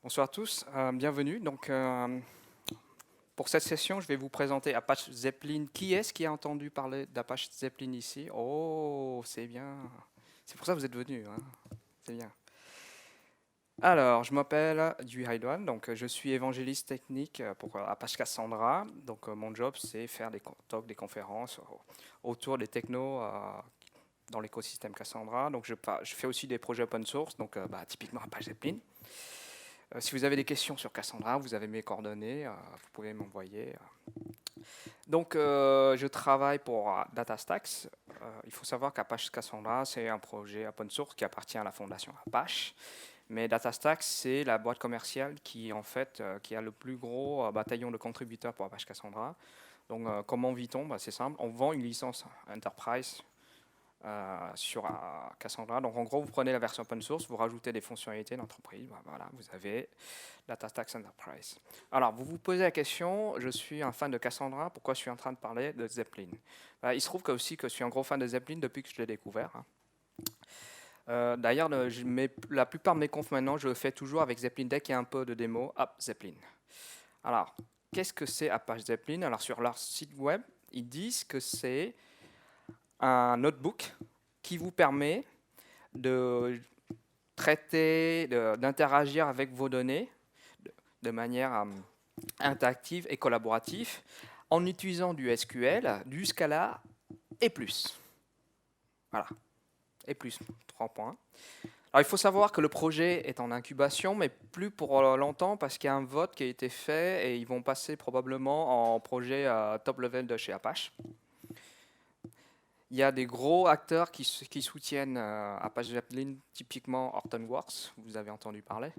Bonsoir à tous, bienvenue. Pour cette session, je vais vous présenter Apache Zeppelin. Qui est-ce qui a entendu parler d'Apache Zeppelin ici? Oh, c'est bien. C'est pour ça que vous êtes venus, hein. C'est bien. Alors, je m'appelle Dewey Haidwan, je suis évangéliste technique pour Apache Cassandra. Mon job, c'est faire des talks, des conférences autour des technos dans l'écosystème Cassandra. Je fais aussi des projets open source, typiquement Apache Zeppelin. Si vous avez des questions sur Cassandra, vous avez mes coordonnées, vous pouvez m'envoyer. Je travaille pour DataStax. Il faut savoir qu'Apache Cassandra, c'est un projet open source qui appartient à la fondation Apache. Mais DataStax, c'est la boîte commerciale qui, qui a le plus gros bataillon de contributeurs pour Apache Cassandra. Comment vit-on? C'est simple, on vend une licence Enterprise sur Cassandra. Donc en gros, vous prenez la version open source, vous rajoutez des fonctionnalités d'entreprise, voilà, vous avez DataStax Enterprise. Alors, vous vous posez la question, je suis un fan de Cassandra, pourquoi je suis en train de parler de Zeppelin? Il se trouve aussi que je suis un gros fan de Zeppelin depuis que je l'ai découvert. D'ailleurs, la plupart de mes confs maintenant, je le fais toujours avec Zeppelin. Dès qu'il y a un peu de démo, hop, Zeppelin. Alors, qu'est-ce que c'est Apache Zeppelin? Alors, sur leur site web, ils disent que c'est un notebook qui vous permet de traiter, d'interagir avec vos données de manière interactive et collaborative en utilisant du SQL, du Scala et plus. Voilà, et plus, 3 points. Alors, il faut savoir que le projet est en incubation, mais plus pour longtemps parce qu'il y a un vote qui a été fait et ils vont passer probablement en projet top level de chez Apache. Il y a des gros acteurs qui soutiennent Apache Zeppelin, typiquement Hortonworks, vous avez entendu parler,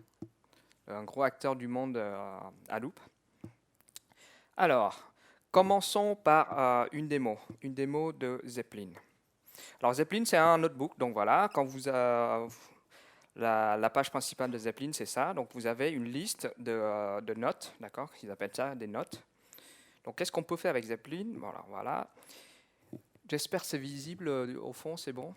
un gros acteur du monde Hadoop. Alors, commençons par une démo de Zeppelin. Alors Zeppelin, c'est un notebook, donc voilà, quand vous la page principale de Zeppelin, c'est ça, donc vous avez une liste de notes, d'accord, ils appellent ça des notes. Donc qu'est-ce qu'on peut faire avec Zeppelin? Voilà. J'espère que c'est visible au fond, c'est bon.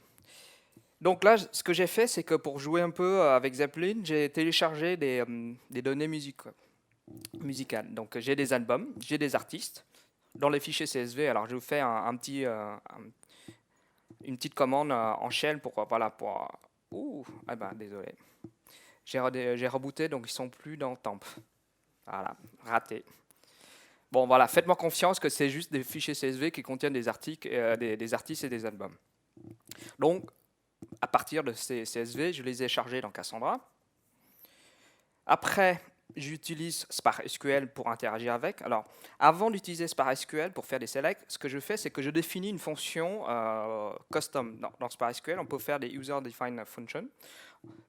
Donc là, ce que j'ai fait, c'est que pour jouer un peu avec Zeppelin, j'ai téléchargé des données musicales. Donc j'ai des albums, j'ai des artistes. Dans les fichiers CSV, alors je vous fais une petite commande en shell pour désolé. J'ai rebooté, donc ils sont plus dans temp. Voilà, raté. Bon, voilà, faites-moi confiance que c'est juste des fichiers CSV qui contiennent des articles, des artistes et des albums. Donc, à partir de ces CSV, je les ai chargés dans Cassandra. Après, j'utilise Spark SQL pour interagir avec. Alors, avant d'utiliser Spark SQL pour faire des selects, ce que je fais, c'est que je définis une fonction custom. Dans Spark SQL, on peut faire des user-defined functions.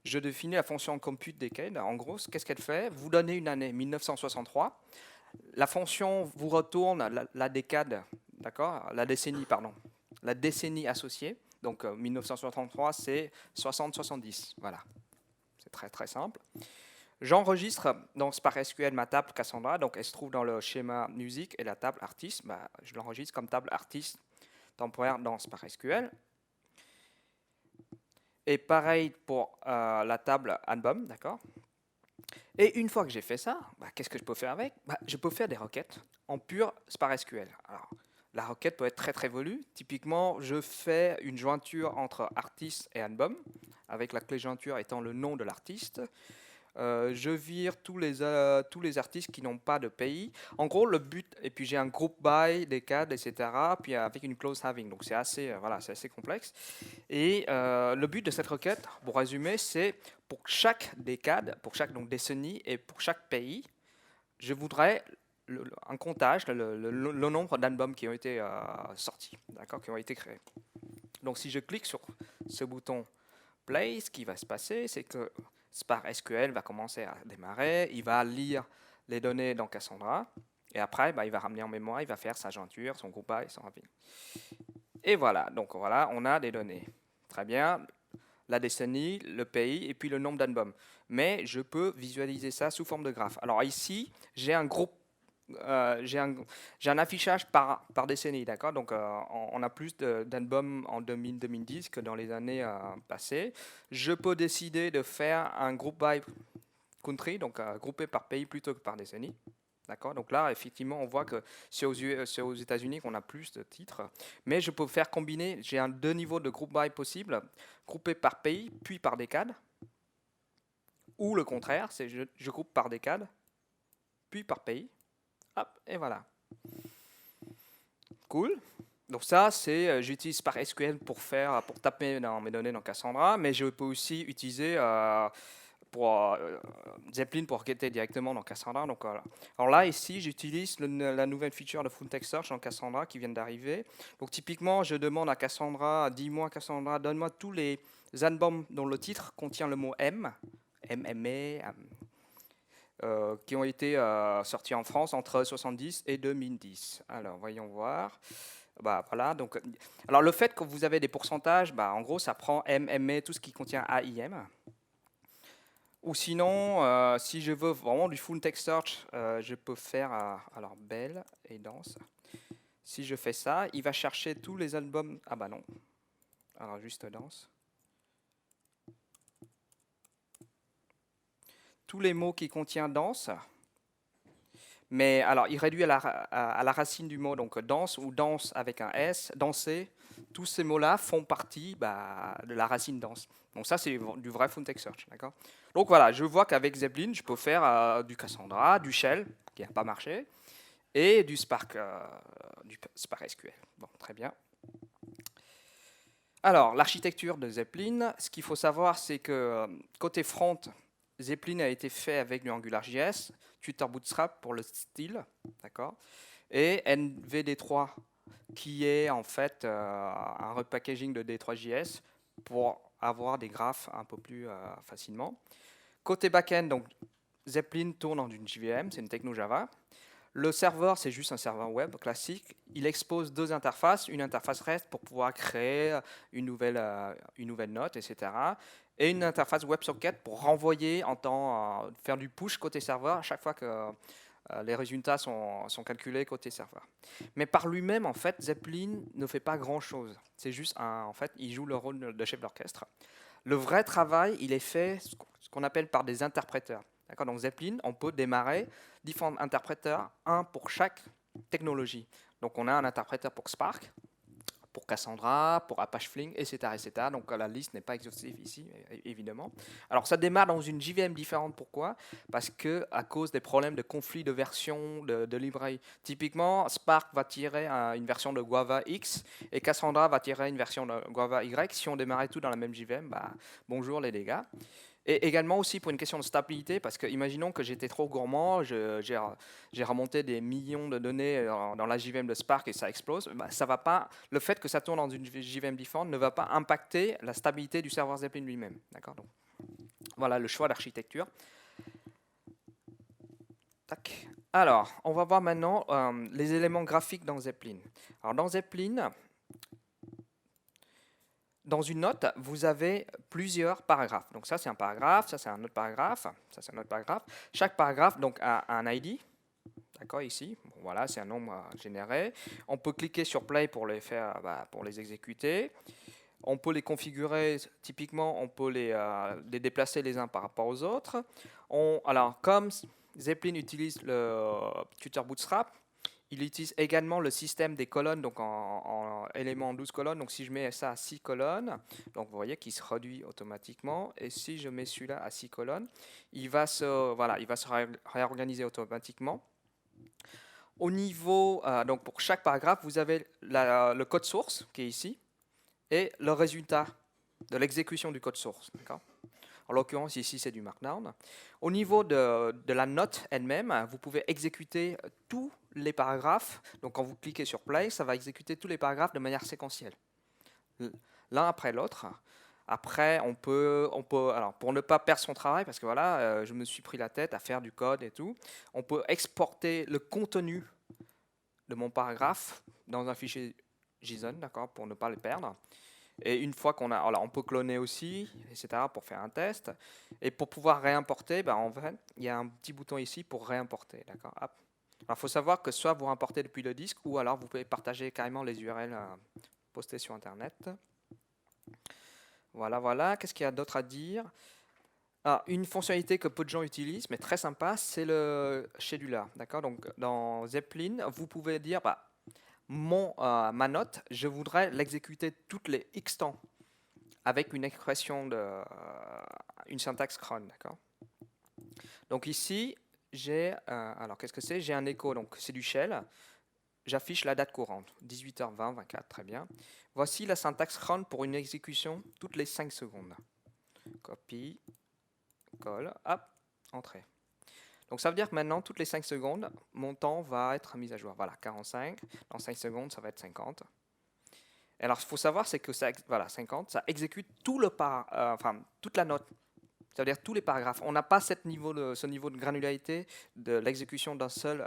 Je définis la fonction compute decade. En gros, qu'est-ce qu'elle fait? Vous donnez une année, 1963. La fonction vous retourne la décade, d'accord? La décennie associée. Donc 1963, c'est 60-70. Voilà. C'est très très simple. J'enregistre dans Spark SQL ma table Cassandra, donc elle se trouve dans le schéma musique et la table artiste. Je l'enregistre comme table artiste temporaire dans Spark SQL. Et pareil pour la table album, d'accord? Et une fois que j'ai fait ça, qu'est-ce que je peux faire avec? Je peux faire des requêtes en pur Spark SQL. Alors, la requête peut être très très volue. Typiquement, je fais une jointure entre artiste et album, avec la clé jointure étant le nom de l'artiste. Je vire tous les artistes qui n'ont pas de pays. En gros, le but, et puis j'ai un group by, des cadres, etc., puis avec une close having. Donc c'est assez, c'est assez complexe. Et le but de cette requête, pour résumer, c'est pour chaque décade, pour chaque décennie et pour chaque pays, je voudrais un comptage, le nombre d'albums qui ont été sortis, d'accord, qui ont été créés. Donc si je clique sur ce bouton Play, ce qui va se passer, c'est que Spark SQL va commencer à démarrer, il va lire les données dans Cassandra, et après, il va ramener en mémoire, il va faire sa jointure, son groupe by, son wrapping. Et voilà, donc voilà, on a des données. Très bien, la décennie, le pays, et puis le nombre d'albums. Mais je peux visualiser ça sous forme de graphe. Alors ici, j'ai un groupe, j'ai un affichage par décennie, d'accord? Donc on a plus d'albums en 2000-2010 que dans les années passées. Je peux décider de faire un group by country, donc groupé par pays plutôt que par décennie. D'accord. Donc là, effectivement, on voit que c'est aux États-Unis qu'on a plus de titres. Mais je peux faire combiner, j'ai deux niveaux de group by possible, groupé par pays, puis par décade. Ou le contraire, c'est je groupe par décade, puis par pays. Hop, et voilà. Cool. Donc ça, c'est j'utilise par SQL pour taper dans mes données dans Cassandra, mais je peux aussi utiliser pour Zeppelin pour requêter directement dans Cassandra. Donc, voilà. Alors là, ici, j'utilise la nouvelle feature de Full Text Search dans Cassandra qui vient d'arriver. Donc typiquement, je demande à Cassandra, dis-moi Cassandra, donne-moi tous les albums dont le titre contient le mot M, MMA, qui ont été sortis en France entre 70 et 2010. Alors, voyons voir. Bah, voilà, donc, alors le fait que vous avez des pourcentages, bah, en gros, ça prend MMA, tout ce qui contient AIM. Ou sinon, si je veux vraiment du full text search, je peux faire, alors belle et dense. Si je fais ça, il va chercher tous les albums. Ah bah non. Alors juste dense. Tous les mots qui contiennent dense. Mais alors, il réduit à la racine du mot, donc dense ou dense avec un S, danser. Tous ces mots-là font partie de la racine dense. Donc ça, c'est du vrai full text search, d'accord. Donc voilà, je vois qu'avec Zeppelin, je peux faire du Cassandra, du Shell, qui n'a pas marché, et du Spark SQL. Bon, très bien. Alors, l'architecture de Zeppelin, ce qu'il faut savoir, c'est que côté front, Zeppelin a été fait avec du AngularJS, Tutor Bootstrap pour le style, d'accord, et NVD3, qui est en fait un repackaging de D3JS pour avoir des graphes un peu plus facilement. Côté backend, donc Zeppelin tourne en une JVM, c'est une techno Java. Le serveur, c'est juste un serveur web classique. Il expose deux interfaces, une interface REST pour pouvoir créer une nouvelle note, etc. Et une interface WebSocket pour renvoyer faire du push côté serveur à chaque fois que les résultats sont calculés côté serveur. Mais par lui-même, en fait, Zeppelin ne fait pas grand-chose. C'est juste en fait, il joue le rôle de chef d'orchestre. Le vrai travail, il est fait ce qu'on appelle par des interpréteurs. Donc Zeppelin, on peut démarrer différents interpréteurs, un pour chaque technologie. Donc on a un interpréteur pour Spark, pour Cassandra, pour Apache Flink, etc., etc. Donc la liste n'est pas exhaustive ici, évidemment. Alors ça démarre dans une JVM différente. Pourquoi? Parce que à cause des problèmes de conflit de version de librairie. Typiquement, Spark va tirer une version de Guava X et Cassandra va tirer une version de Guava Y. Si on démarrait tout dans la même JVM, bonjour les dégâts. Et également aussi pour une question de stabilité, parce que imaginons que j'étais trop gourmand, j'ai remonté des millions de données dans la JVM de Spark et ça explose. Ça va pas, le fait que ça tourne dans une JVM différente ne va pas impacter la stabilité du serveur Zeppelin lui-même. Donc, voilà le choix d'architecture. Alors, on va voir maintenant les éléments graphiques dans Zeppelin. Alors, dans Zeppelin, dans une note, vous avez plusieurs paragraphes. Donc ça, c'est un paragraphe, ça, c'est un autre paragraphe, ça, c'est un autre paragraphe. Chaque paragraphe donc, a un ID, d'accord, ici. Bon, voilà, c'est un nombre généré. On peut cliquer sur Play pour les faire, pour les exécuter. On peut les configurer, typiquement, on peut les déplacer les uns par rapport aux autres. Alors, comme Zeppelin utilise le tutor Bootstrap, il utilise également le système des colonnes, donc en éléments en 12 colonnes. Donc si je mets ça à 6 colonnes, donc vous voyez qu'il se réduit automatiquement. Et si je mets celui-là à 6 colonnes, il va se réorganiser automatiquement. Au niveau, donc pour chaque paragraphe, vous avez le code source qui est ici et le résultat de l'exécution du code source. En l'occurrence, ici, c'est du Markdown. Au niveau de la note elle-même, vous pouvez exécuter tous les paragraphes. Donc, quand vous cliquez sur Play, ça va exécuter tous les paragraphes de manière séquentielle, l'un après l'autre. Après, on peut, alors pour ne pas perdre son travail, parce que voilà, je me suis pris la tête à faire du code et tout, on peut exporter le contenu de mon paragraphe dans un fichier JSON, d'accord, pour ne pas le perdre. Et une fois qu'on a, alors on peut cloner aussi, etc. pour faire un test. Et pour pouvoir réimporter, en fait, il y a un petit bouton ici pour réimporter, d'accord. Alors il faut savoir que soit vous réimportez depuis le disque, ou alors vous pouvez partager carrément les URL postées sur Internet. Voilà. Qu'est-ce qu'il y a d'autre à dire? Alors, une fonctionnalité que peu de gens utilisent, mais très sympa, c'est le scheduler. D'accord? Donc, dans Zeppelin, vous pouvez dire, bah, ma note, je voudrais l'exécuter toutes les X temps avec une expression une syntaxe cron. D'accord? Donc ici, j'ai, alors qu'est-ce que c'est? J'ai un écho, donc c'est du shell. J'affiche la date courante, 18h20, 24, très bien. Voici la syntaxe cron pour une exécution toutes les 5 secondes. Copie, colle, hop, entrée. Donc ça veut dire que maintenant, toutes les 5 secondes, mon temps va être mis à jour. Voilà, 45. Dans 5 secondes, ça va être 50. Et alors, ce qu'il faut savoir, c'est que ça, voilà, 50, ça exécute toute la note. Ça veut dire tous les paragraphes. On n'a pas ce niveau de granularité de l'exécution d'un seul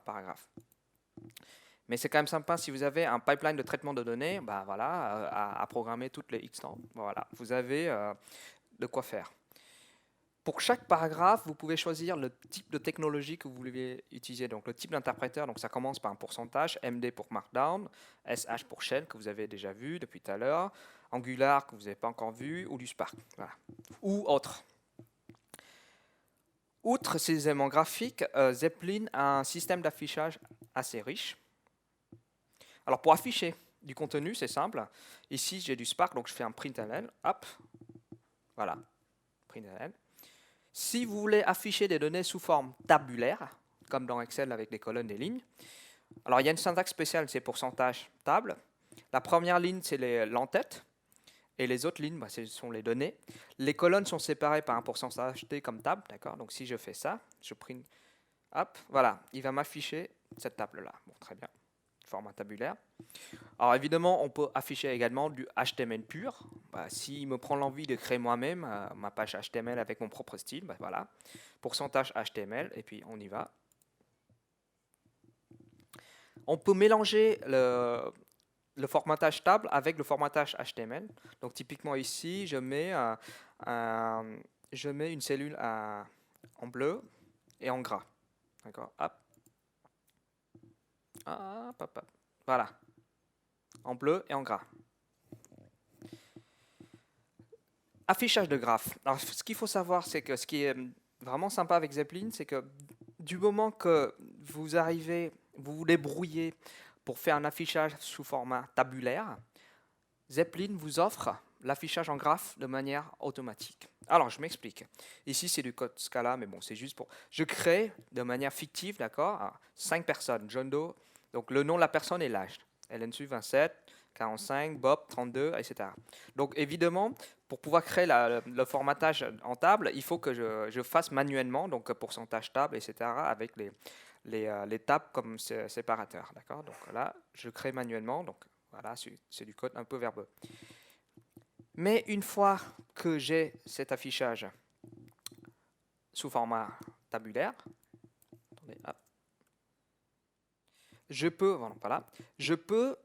paragraphe. Mais c'est quand même sympa si vous avez un pipeline de traitement de données, bah voilà, à programmer toutes les X temps. Voilà, vous avez de quoi faire. Pour chaque paragraphe, vous pouvez choisir le type de technologie que vous voulez utiliser. Donc le type d'interpréteur, donc ça commence par un pourcentage, MD pour Markdown, SH pour Shell que vous avez déjà vu depuis tout à l'heure, Angular que vous n'avez pas encore vu, ou du Spark, voilà. Ou autre. Outre ces éléments graphiques, Zeppelin a un système d'affichage assez riche. Alors pour afficher du contenu, c'est simple. Ici, j'ai du Spark, donc je fais un println, hop, voilà, println. Si vous voulez afficher des données sous forme tabulaire, comme dans Excel avec des colonnes et des lignes, alors il y a une syntaxe spéciale, c'est pourcentage table. La première ligne, c'est l'entête, et les autres lignes, bah, ce sont les données. Les colonnes sont séparées par un pourcentage T comme table, d'accord? Donc si je fais ça, je print, hop, voilà, il va m'afficher cette table-là. Bon, très bien, format tabulaire. Alors évidemment, on peut afficher également du HTML pur. Bah, s'il me prend l'envie de créer moi-même ma page HTML avec mon propre style, bah, voilà, pourcentage HTML, et puis on y va. On peut mélanger le formatage table avec le formatage HTML. Donc typiquement ici, je mets une cellule en bleu et en gras. D'accord? Hop. Hop, hop, hop. Voilà. En bleu et en gras. Affichage de graphes. Alors, ce qu'il faut savoir, c'est que ce qui est vraiment sympa avec Zeppelin, c'est que du moment que vous vous débrouillez pour faire un affichage sous format tabulaire, Zeppelin vous offre l'affichage en graphe de manière automatique. Alors, je m'explique. Ici, c'est du code Scala, mais bon, c'est juste pour... Je crée de manière fictive, d'accord, 5 personnes. John Doe, donc le nom de la personne et l'âge. LNSU 27, 45, Bob 32, etc. Donc, évidemment, pour pouvoir créer le formatage en table, il faut que je fasse manuellement, donc pourcentage table, etc., avec les tables comme séparateurs. D'accord. Donc là, je crée manuellement. Donc voilà, c'est du code un peu verbeux. Mais une fois que j'ai cet affichage sous format tabulaire, attendez, hop, je peux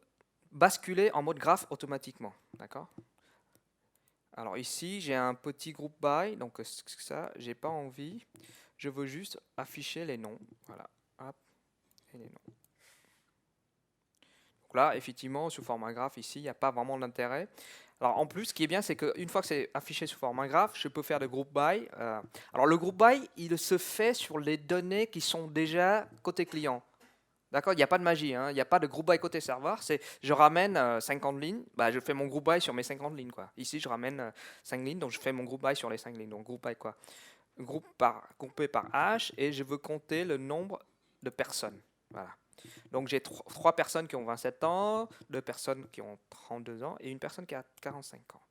basculer en mode graphe automatiquement. D'accord. Alors ici, j'ai un petit groupe by, donc ça, j'ai pas envie. Je veux juste afficher les noms. Voilà, hop, et les noms. Donc là, effectivement, sous format graphe, ici, il n'y a pas vraiment d'intérêt. Alors en plus, ce qui est bien, c'est qu'une fois que c'est affiché sous format graphe, je peux faire de group by. Alors le group by, il se fait sur les données qui sont déjà côté client. D'accord, il n'y a pas de magie, hein. Il n'y a pas de group by côté serveur. C'est je ramène 50 lignes, bah, je fais mon group by sur mes 50 lignes. Quoi. Ici, je ramène 5 lignes, donc je fais mon group by sur les 5 lignes. Donc group by quoi? Groupé par H, et je veux compter le nombre de personnes. Voilà. Donc j'ai 3 personnes qui ont 27 ans, 2 personnes qui ont 32 ans et une personne qui a 45 ans.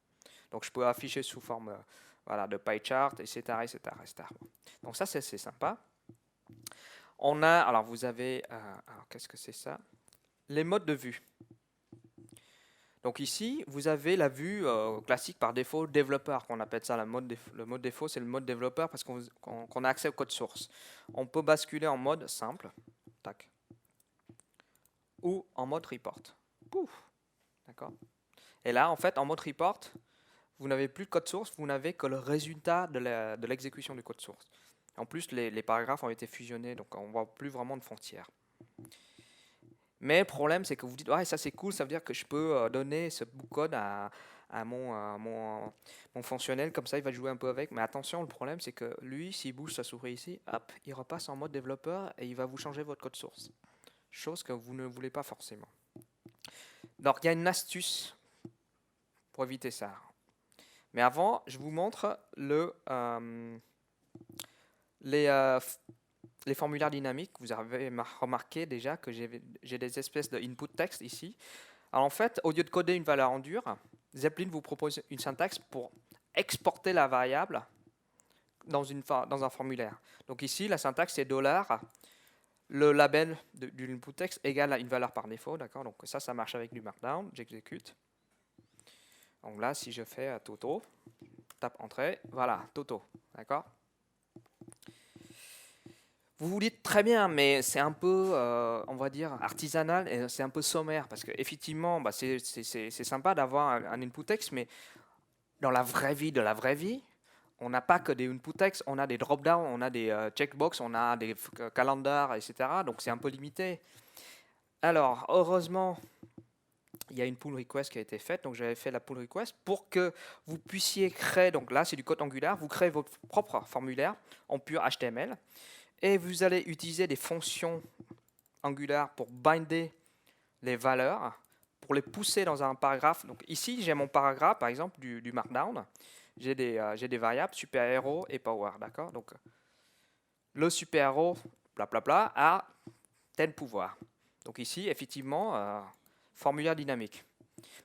Donc je peux afficher sous forme voilà, de pie chart, etc. etc., etc. Donc ça, c'est sympa. On a, alors vous avez, alors qu'est-ce que c'est ça? Les modes de vue. Donc ici, vous avez la vue classique par défaut développeur, qu'on appelle ça le mode défaut, c'est le mode développeur parce qu'on a accès au code source. On peut basculer en mode simple, tac, ou en mode report. Pouf, d'accord. Et là, en fait, en mode report, vous n'avez plus de code source, vous n'avez que le résultat de l'exécution du code source. En plus, les paragraphes ont été fusionnés, donc on ne voit plus vraiment de frontières. Mais le problème, c'est que vous dites, ouais, ça c'est cool, ça veut dire que je peux donner ce bout de code à mon fonctionnel, comme ça il va jouer un peu avec. Mais attention, le problème c'est que lui, s'il bouge sa souris ici, hop, il repasse en mode développeur et il va vous changer votre code source. Chose que vous ne voulez pas forcément. Donc il y a une astuce pour éviter ça. Mais avant, je vous montre les formulaires dynamiques. Vous avez remarqué déjà que j'ai des espèces de input text ici. Alors en fait, au lieu de coder une valeur en dur, Zeppelin vous propose une syntaxe pour exporter la variable dans un formulaire. Donc ici, la syntaxe c'est $, le label du input text égale à une valeur par défaut, d'accord. Donc ça marche avec du Markdown. J'exécute. Donc là, si je fais Toto, tape Entrée, voilà, Toto, d'accord. Vous vous dites très bien, mais c'est un peu, on va dire, artisanal et c'est un peu sommaire parce qu'effectivement, bah, c'est sympa d'avoir un input text, mais dans la vraie vie de la vraie vie, on n'a pas que des input text, on a des drop-down, on a des checkbox, on a des calendars, etc. Donc c'est un peu limité. Alors, heureusement, il y a une pull request qui a été faite, donc j'avais fait la pull request pour que vous puissiez créer, donc là c'est du code Angular, vous créez votre propre formulaire en pur HTML. Et vous allez utiliser des fonctions Angular pour binder les valeurs, pour les pousser dans un paragraphe. Donc ici, j'ai mon paragraphe, par exemple, du Markdown. J'ai des variables super-héros et power, d'accord. Donc le super-héros, blablabla, a tel pouvoir. Donc ici, effectivement, formulaire dynamique.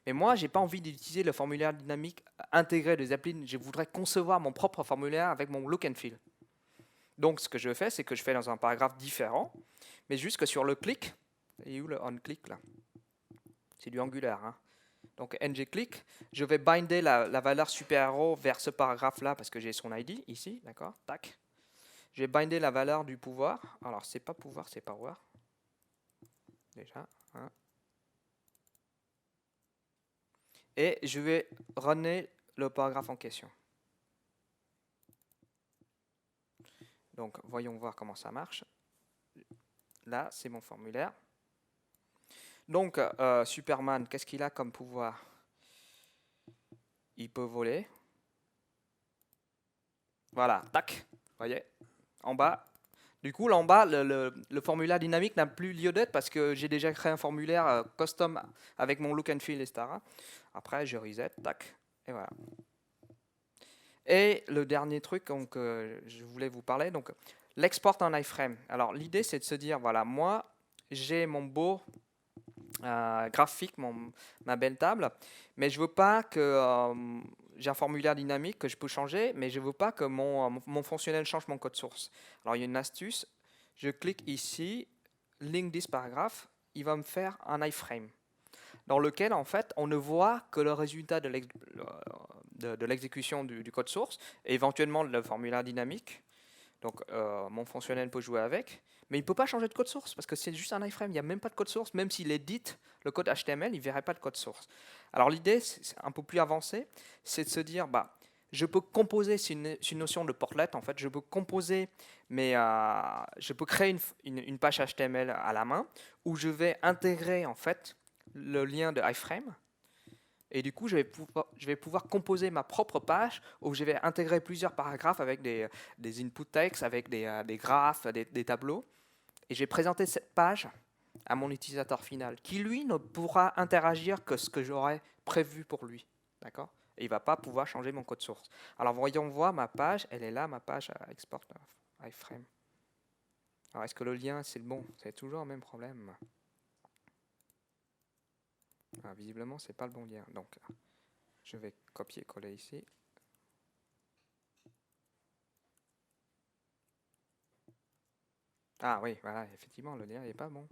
Mais moi, je n'ai pas envie d'utiliser le formulaire dynamique intégré de Zeppelin. Je voudrais concevoir mon propre formulaire avec mon look and feel. Donc, ce que je fais, c'est que je fais dans un paragraphe différent, mais juste que sur le click, et où le on-click là? C'est du Angular. Hein. Donc, ng-click, je vais binder la valeur super-héros vers ce paragraphe-là parce que j'ai son ID ici, d'accord? Tac. Je vais binder la valeur du pouvoir. Alors, c'est pas pouvoir, c'est power. Déjà. Hein. Et je vais runner le paragraphe en question. Donc, voyons voir comment ça marche. Là, c'est mon formulaire. Donc, Superman, qu'est-ce qu'il a comme pouvoir? Il peut voler. Voilà, tac, voyez, en bas. Du coup, là en bas, le formulaire dynamique n'a plus lieu d'être parce que j'ai déjà créé un formulaire custom avec mon look and feel, etc. Après, je reset, tac, et voilà. Et le dernier truc donc, je voulais vous parler, donc l'export en iframe. Alors, l'idée, c'est de se dire, voilà, moi, j'ai mon beau graphique, ma belle table, mais je veux pas que j'ai un formulaire dynamique que je peux changer, mais je veux pas que mon fonctionnel change mon code source. Alors il y a une astuce, je clique ici, link this paragraph, il va me faire un iframe dans lequel en fait on ne voit que le résultat de l'exécution du code source et éventuellement le formulaire dynamique. Donc mon fonctionnel peut jouer avec, mais il ne peut pas changer de code source parce que c'est juste un iframe, il n'y a même pas de code source, même s'il édite le code HTML, il ne verrait pas de code source. Alors l'idée, c'est un peu plus avancé, c'est de se dire, bah, je peux composer, c'est une notion de portlet en fait, je peux composer, mais je peux créer une page HTML à la main où je vais intégrer en fait le lien de iframe. Et du coup, je vais pouvoir composer ma propre page où je vais intégrer plusieurs paragraphes avec des input text, avec des graphes, des tableaux. Et je vais présenter cette page à mon utilisateur final, qui lui ne pourra interagir que ce que j'aurais prévu pour lui. D'accord? Et il ne va pas pouvoir changer mon code source. Alors voyons voir ma page, elle est là, ma page export iframe. Alors est-ce que le lien c'est le bon? C'est toujours le même problème. Ah, visiblement, c'est pas le bon lien. Donc, je vais copier-coller ici. Ah oui, voilà, effectivement, le lien n'est pas bon.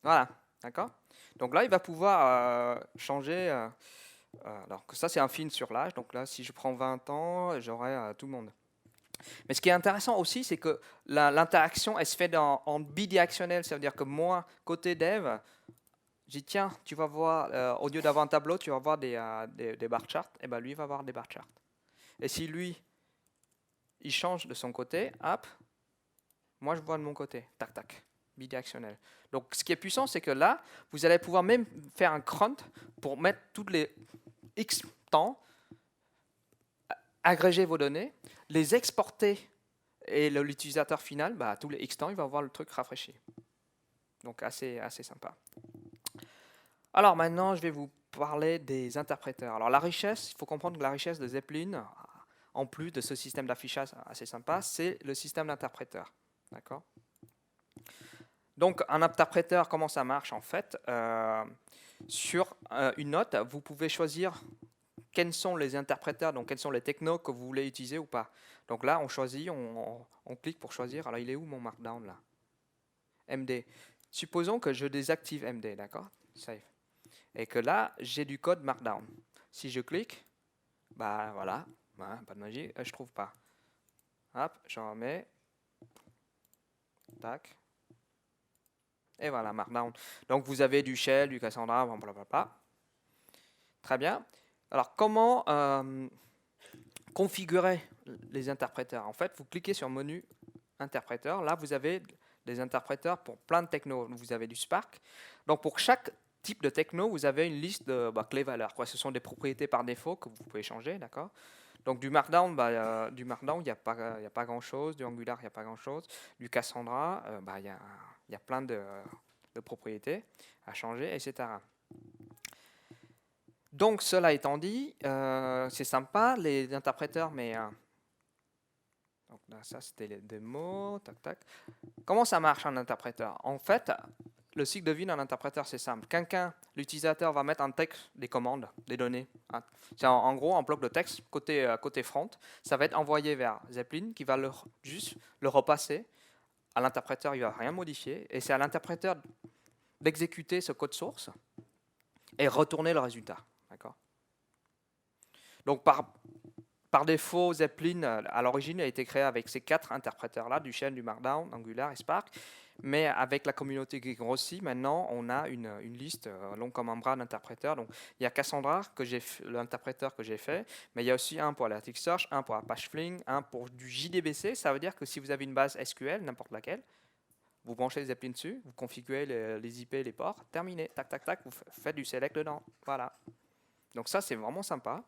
Voilà, d'accord? Donc là, il va pouvoir changer. Alors que ça, c'est un film sur l'âge. Donc là, si je prends 20 ans, j'aurai tout le monde. Mais ce qui est intéressant aussi, c'est que l'interaction, elle se fait en bidirectionnel. Ça veut dire que moi, côté dev, j'ai dit, tiens, tu vas voir, au lieu d'avoir un tableau, tu vas voir des bar charts. Et bien lui, il va avoir des bar charts. Et si lui, il change de son côté, hop, moi je vois de mon côté, tac tac, bidirectionnel. Donc ce qui est puissant, c'est que là, vous allez pouvoir même faire un crunt pour mettre toutes les X temps, agréger vos données, les exporter et l'utilisateur final, bah, tous les X temps, il va voir le truc rafraîchi. Donc assez sympa. Alors maintenant, je vais vous parler des interpréteurs. Alors la richesse, il faut comprendre que la richesse de Zeppelin, en plus de ce système d'affichage assez sympa, c'est le système d'interpréteur. D'accord ? Donc un interpréteur, comment ça marche en fait ? Sur une note, vous pouvez choisir quels sont les interpréteurs, donc quels sont les technos que vous voulez utiliser ou pas. Donc là, on choisit, on clique pour choisir. Alors il est où mon markdown là ? MD. Supposons que je désactive MD, d'accord ? Save. Et que là, j'ai du code markdown. Si je clique, bah voilà, pas de magie, je trouve pas. Hop, j'en remets. Tac. Et voilà, markdown. Donc vous avez du shell, du Cassandra, blablabla. Très bien. Alors comment configurer les interpréteurs ? En fait, vous cliquez sur menu interpréteur. Là, vous avez des interpréteurs pour plein de technos. Vous avez du Spark. Donc pour chaque type de techno, vous avez une liste de clés-valeurs. Ce sont des propriétés par défaut que vous pouvez changer, d'accord ? Donc du Markdown, il n'y a pas grand-chose. Du Angular, il n'y a pas grand-chose. Du Cassandra, il y a plein de propriétés à changer, etc. Donc cela étant dit, c'est sympa les interpréteurs, mais donc là, ça c'était les démos. Tac, tac. Comment ça marche un interpréteur ? En fait, le cycle de vie d'un interpréteur, c'est simple. L'utilisateur va mettre un texte, des commandes, des données. C'est en gros un bloc de texte côté front. Ça va être envoyé vers Zeppelin qui va juste le repasser. À l'interpréteur, il ne va rien modifier. Et c'est à l'interpréteur d'exécuter ce code source et retourner le résultat. D'accord ? Donc par défaut, Zeppelin, à l'origine, a été créé avec ces 4 interpréteurs-là, du Shell, du Markdown, Angular et Spark. Mais avec la communauté qui grossit, maintenant, on a une liste longue comme un bras d'interpréteurs. Donc, il y a Cassandra, l'interpréteur que j'ai fait, mais il y a aussi un pour Elasticsearch, un pour Apache Flink, un pour du JDBC. Ça veut dire que si vous avez une base SQL, n'importe laquelle, vous branchez Zeppelin dessus, vous configurez les IP, les ports, terminé, tac, tac, tac, vous faites du select dedans. Voilà. Donc ça, c'est vraiment sympa.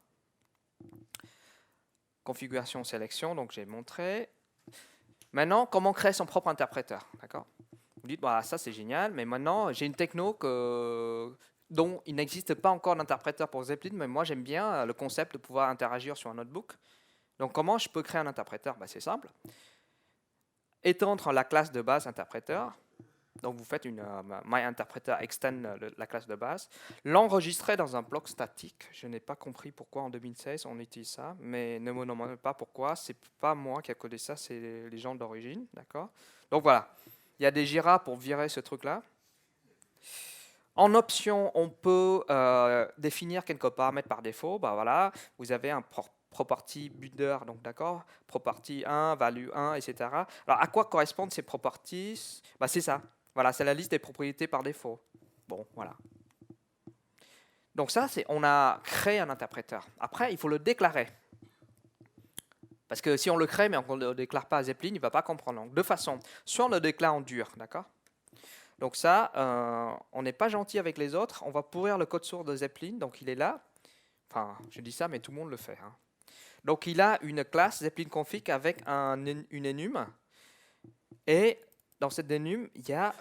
Configuration, sélection, donc j'ai montré. Maintenant, comment créer son propre interpréteur, d'accord ? Vous dites, ça c'est génial, mais maintenant j'ai une techno dont il n'existe pas encore d'interpréteur pour Zeppelin, mais moi j'aime bien le concept de pouvoir interagir sur un notebook. Donc comment je peux créer un interpréteur ? C'est simple. Étendre la classe de base interpréteur. Donc vous faites une myInterpreter extend la classe de base. L'enregistrer dans un bloc statique. Je n'ai pas compris pourquoi en 2016 on utilise ça, mais ne me demandez pas pourquoi. C'est pas moi qui a codé ça, c'est les gens d'origine, d'accord ? Donc voilà. Il y a des Jira pour virer ce truc-là. En option, on peut définir quelques paramètres par défaut. Voilà, vous avez un property builder, donc d'accord, property 1, value 1, etc. Alors à quoi correspondent ces properties ? C'est ça. Voilà, c'est la liste des propriétés par défaut. Bon, voilà. Donc ça, on a créé un interpréteur. Après, il faut le déclarer. Parce que si on le crée, mais on ne le déclare pas à Zeppelin, il ne va pas comprendre. Donc, deux façons. Soit on le déclare en dur, d'accord ? Donc ça, on n'est pas gentil avec les autres. On va pourrir le code source de Zeppelin. Donc il est là. Enfin, je dis ça, mais tout le monde le fait. Donc il a une classe Zeppelin config avec une enum. Et dans cette enum, il y a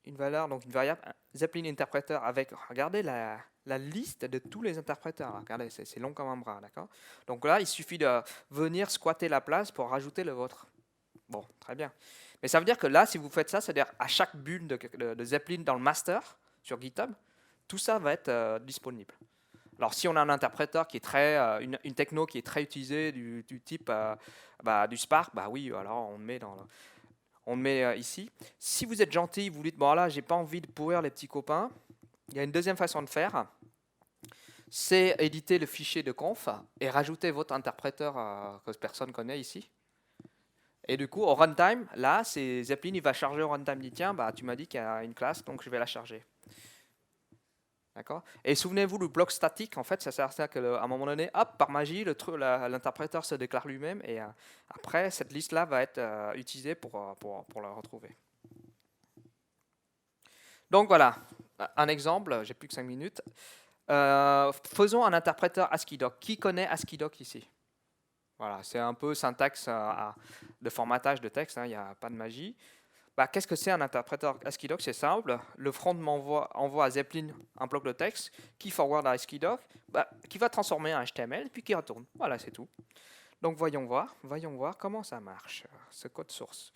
une valeur, donc une variable Zeppelin interpreter avec, regardez la liste de tous les interpréteurs. Regardez, c'est long comme un bras, d'accord ? Donc là, il suffit de venir squatter la place pour rajouter le vôtre. Bon, très bien. Mais ça veut dire que là, si vous faites ça, c'est-à-dire à chaque bulle de Zeppelin dans le master sur GitHub, tout ça va être disponible. Alors si on a un interpréteur qui est une techno qui est très utilisée du type du Spark, oui, alors on le met ici. Si vous êtes gentil, vous dites, bon là, j'ai pas envie de pourrir les petits copains, il y a une deuxième façon de faire, c'est éditer le fichier de conf et rajouter votre interpréteur que personne ne connaît ici. Et du coup, au runtime, là, Zeppelin, il va charger au runtime, il dit, tiens, tu m'as dit qu'il y a une classe, donc je vais la charger. D'accord ? Et souvenez-vous, le bloc statique, en fait, ça sert à ça qu'à un moment donné, hop, par magie, l'interpréteur se déclare lui-même, et après, cette liste-là va être utilisée pour le retrouver. Donc voilà, un exemple, j'ai plus que 5 minutes. Faisons un interpréteur ASCII-Doc. Qui connaît ASCII-Doc ici? Voilà, c'est un peu syntaxe de formatage de texte, il n'y a pas de magie. Bah, qu'est-ce que c'est un interpréteur ASCII-Doc? C'est simple. Le front envoie à Zeppelin un bloc de texte qui forward à ASCII-Doc, qui va transformer en HTML, puis qui retourne. Voilà, c'est tout. Donc voyons voir comment ça marche, ce code source.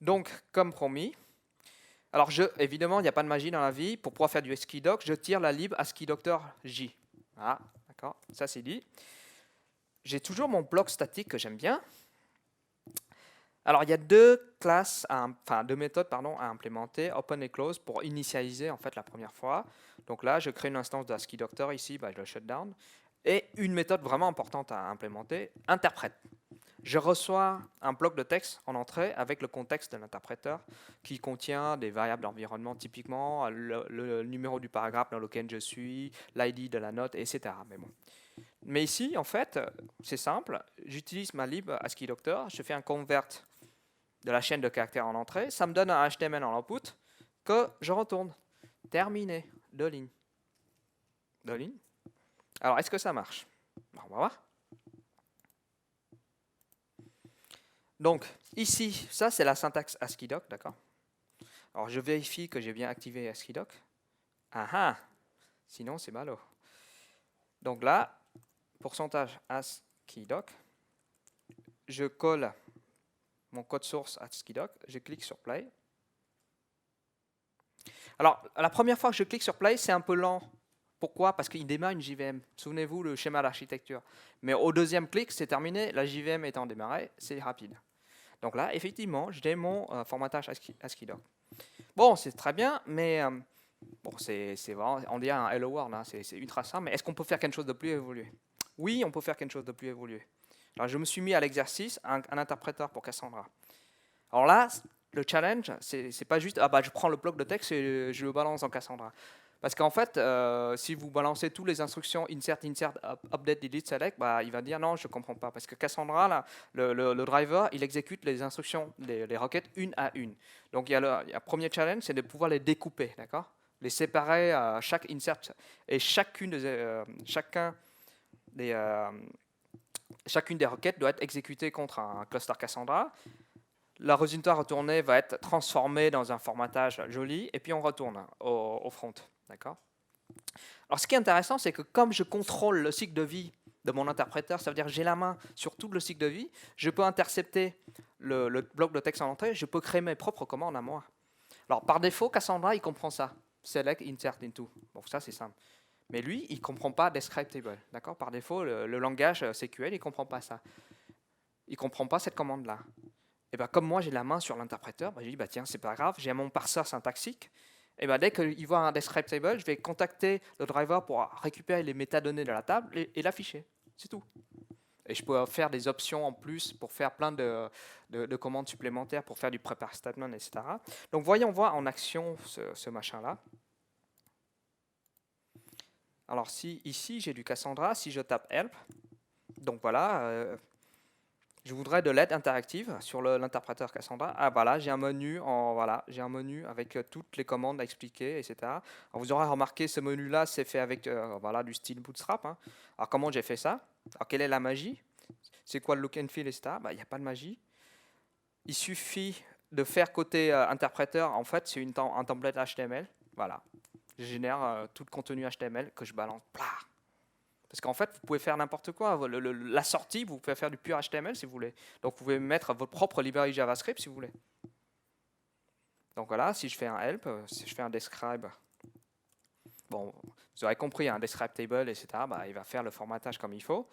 Donc, comme promis, alors évidemment, il n'y a pas de magie dans la vie. Pour pouvoir faire du ASCII-Doc, je tire la lib ASCII-Doctor J. Ah, d'accord, ça c'est dit. J'ai toujours mon bloc statique que j'aime bien. Alors, il y a deux méthodes à implémenter, open et close, pour initialiser en fait la première fois. Donc là, je crée une instance de ASCII-Doctor ici, je le shutdown. Et une méthode vraiment importante à implémenter, interprète. Je reçois un bloc de texte en entrée avec le contexte de l'interpréteur qui contient des variables d'environnement, typiquement le numéro du paragraphe dans lequel je suis, l'ID de la note, etc. Mais ici, en fait, c'est simple. J'utilise ma lib ASCII-Doctor, je fais un convert de la chaîne de caractères en entrée, ça me donne un HTML en output que je retourne. Terminé. Deux lignes. Deux lignes. Alors, est-ce que ça marche? On va voir. Donc, ici, ça, c'est la syntaxe ASCII-Doc, d'accord? Alors, je vérifie que j'ai bien activé ASCII-Doc. Ah ah! Sinon, c'est malo. Donc là, pourcentage ASCII-Doc. Je colle mon code source ASCII-Doc. Je clique sur Play. Alors, la première fois que je clique sur Play, c'est un peu lent. Pourquoi? Parce qu'il démarre une JVM. Souvenez-vous le schéma d'architecture. Mais au deuxième clic, c'est terminé. La JVM étant démarrée, c'est rapide. Donc là, effectivement, j'ai mon formatage ASCII-Doc. Bon, c'est très bien, mais bon, c'est vraiment, on dirait un Hello World, c'est ultra simple. Mais est-ce qu'on peut faire quelque chose de plus évolué? Oui, on peut faire quelque chose de plus évolué. Alors, je me suis mis à l'exercice un interpréteur pour Cassandra. Alors là, le challenge, c'est pas juste je prends le bloc de texte et je le balance en Cassandra. Parce qu'en fait, si vous balancez toutes les instructions insert, update, delete, select, il va dire non, je ne comprends pas. Parce que Cassandra, là, le driver, il exécute les instructions, les requêtes une à une. Donc il y a le premier challenge, c'est de pouvoir les découper, d'accord? Les séparer à chaque insert. Et chacune des requêtes doit être exécutée contre un cluster Cassandra. Le résultat retourné va être transformé dans un formatage joli, et puis on retourne au front. D'accord? Alors, ce qui est intéressant, c'est que comme je contrôle le cycle de vie de mon interpréteur, ça veut dire que j'ai la main sur tout le cycle de vie, je peux intercepter le bloc de texte en entrée, je peux créer mes propres commandes à moi. Alors, par défaut, Cassandra, il comprend ça. Select, insert, into. Bon, ça, c'est simple. Mais lui, il ne comprend pas describe table. D'accord? Par défaut, le langage SQL, il ne comprend pas ça. Il ne comprend pas cette commande-là. Et comme moi, j'ai la main sur l'interpréteur, je dis, tiens, c'est pas grave, j'ai mon parseur syntaxique. Et dès qu'il voit un describe table, je vais contacter le driver pour récupérer les métadonnées de la table et l'afficher. C'est tout. Et je peux faire des options en plus pour faire plein de commandes supplémentaires pour faire du prepare statement, etc. Donc voyons voir en action ce machin-là. Alors ici, j'ai du Cassandra. Si je tape help, donc voilà, je voudrais de l'aide interactive sur l'interpréteur Cassandra. Ah voilà, j'ai un menu avec toutes les commandes à expliquer, etc. Alors, vous aurez remarqué ce menu-là, c'est fait avec du style Bootstrap. Alors comment j'ai fait ça? Alors quelle est la magie? C'est quoi le look and feel, etc. Il n'y a pas de magie. Il suffit de faire côté interpréteur, en fait, c'est un template HTML. Voilà, je génère tout le contenu HTML que je balance. Plah. Parce qu'en fait, vous pouvez faire n'importe quoi. La sortie, vous pouvez faire du pur HTML si vous voulez. Donc, vous pouvez mettre votre propre librairie JavaScript si vous voulez. Donc voilà, si je fais un help, si je fais un describe, bon, vous aurez compris, un describe table, etc., il va faire le formatage comme il faut.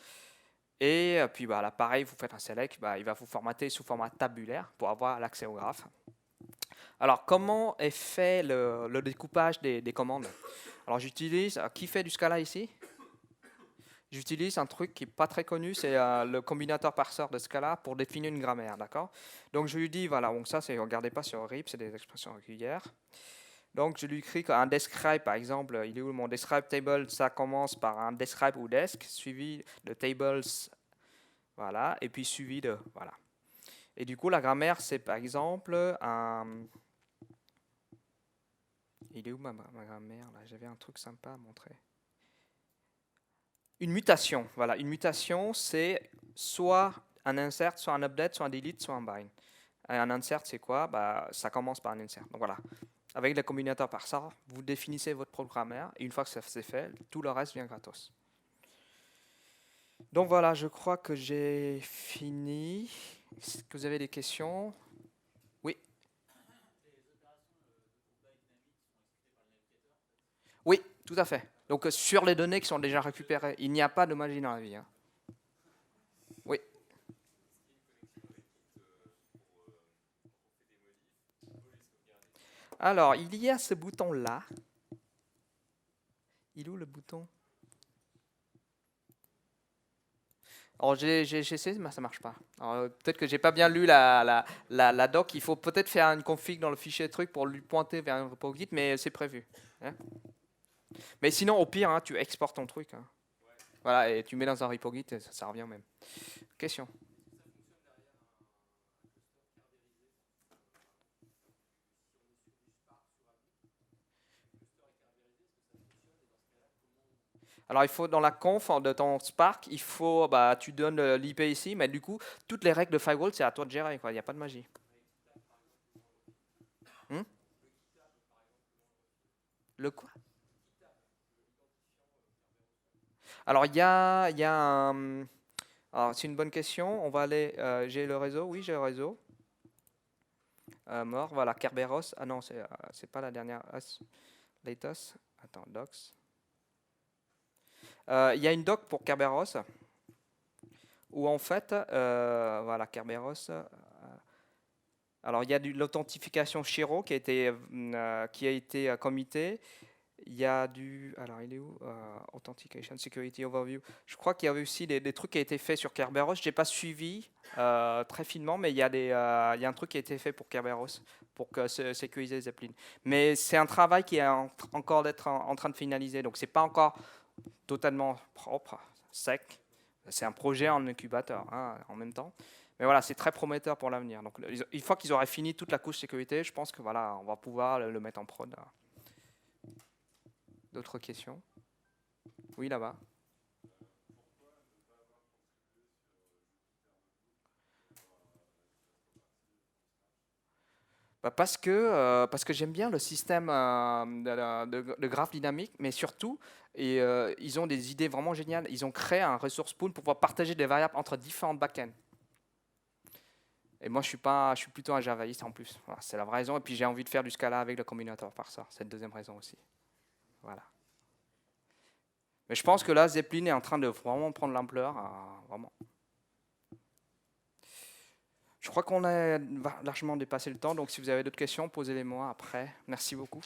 Et puis là, pareil, vous faites un select, il va vous formater sous format tabulaire pour avoir l'accès au graphe. Alors, comment est fait le découpage des commandes? Alors, j'utilise, qui fait du Scala ici? J'utilise un truc qui n'est pas très connu, c'est le combinateur parseur de Scala pour définir une grammaire, d'accord? Donc je lui dis, voilà, donc ça, regardez pas sur RIP, c'est des expressions régulières. Donc je lui écris qu'un describe, par exemple, il est où mon describe table? Ça commence par un describe ou desk, suivi de tables, voilà, et puis suivi de, voilà. Et du coup, la grammaire, c'est par exemple Il est où ma grammaire là? J'avais un truc sympa à montrer. Une mutation, voilà. Une mutation, c'est soit un insert, soit un update, soit un delete, soit un bind. Et un insert, c'est quoi? Bah, ça commence par un insert. Donc voilà. Avec le combinateur parsor, vous définissez votre programmeur et une fois que ça c'est fait, tout le reste vient gratos. Donc voilà, je crois que j'ai fini. Est-ce que vous avez des questions? Oui. Oui, tout à fait. Donc sur les données qui sont déjà récupérées, il n'y a pas de magie dans la vie, hein. Oui. Alors, il y a ce bouton-là. Il est où le bouton? Alors, j'ai essayé, mais ça marche pas. Peut-être que j'ai pas bien lu la doc. Il faut peut-être faire une config dans le fichier truc pour lui pointer vers un repo Git, mais c'est prévu, hein. Mais sinon, au pire, hein, tu exportes ton truc, hein. Voilà, et tu mets dans un repo Git, et ça revient au même. Question? Alors, il faut dans la conf de ton Spark, il faut, bah, tu donnes l'IP ici, mais du coup, toutes les règles de firewall, c'est à toi de gérer, quoi. Il n'y a pas de magie. Hmm. Le quoi? Alors, il y a un. Alors, c'est une bonne question. On va aller. J'ai le réseau. Oui, j'ai le réseau. Mort. Voilà, Kerberos. Ah non, c'est pas la dernière. Latest. Attends, docs. Il y a une doc pour Kerberos où en fait, voilà, Kerberos. Alors, il y a de l'authentification Shiro qui a été committée. Il y a du. Alors, il est où? Authentication Security Overview. Je crois qu'il y avait aussi des trucs qui ont été faits sur Kerberos. Je n'ai pas suivi très finement, mais il y a un truc qui a été fait pour Kerberos pour sécuriser Zeppelin. Mais c'est un travail qui est encore d'être en train de finaliser. Donc, c'est pas encore totalement propre, sec. C'est un projet en incubateur, hein, en même temps. Mais voilà, c'est très prometteur pour l'avenir. Donc, une fois qu'ils auraient fini toute la couche sécurité, je pense que voilà, on va pouvoir le mettre en prod. D'autres questions? Oui, là-bas. Bah, parce que j'aime bien le système de graphe dynamique, mais surtout, ils ont des idées vraiment géniales. Ils ont créé un resource pool pour pouvoir partager des variables entre différentes backends. Et moi, je suis plutôt un javaïste en plus. Voilà, c'est la vraie raison. Et puis, j'ai envie de faire du Scala avec le combinateur par ça. C'est la deuxième raison aussi. Voilà. Mais je pense que là, Zeppelin est en train de vraiment prendre l'ampleur. Vraiment. Je crois qu'on a largement dépassé le temps. Donc, si vous avez d'autres questions, posez-les moi après. Merci beaucoup.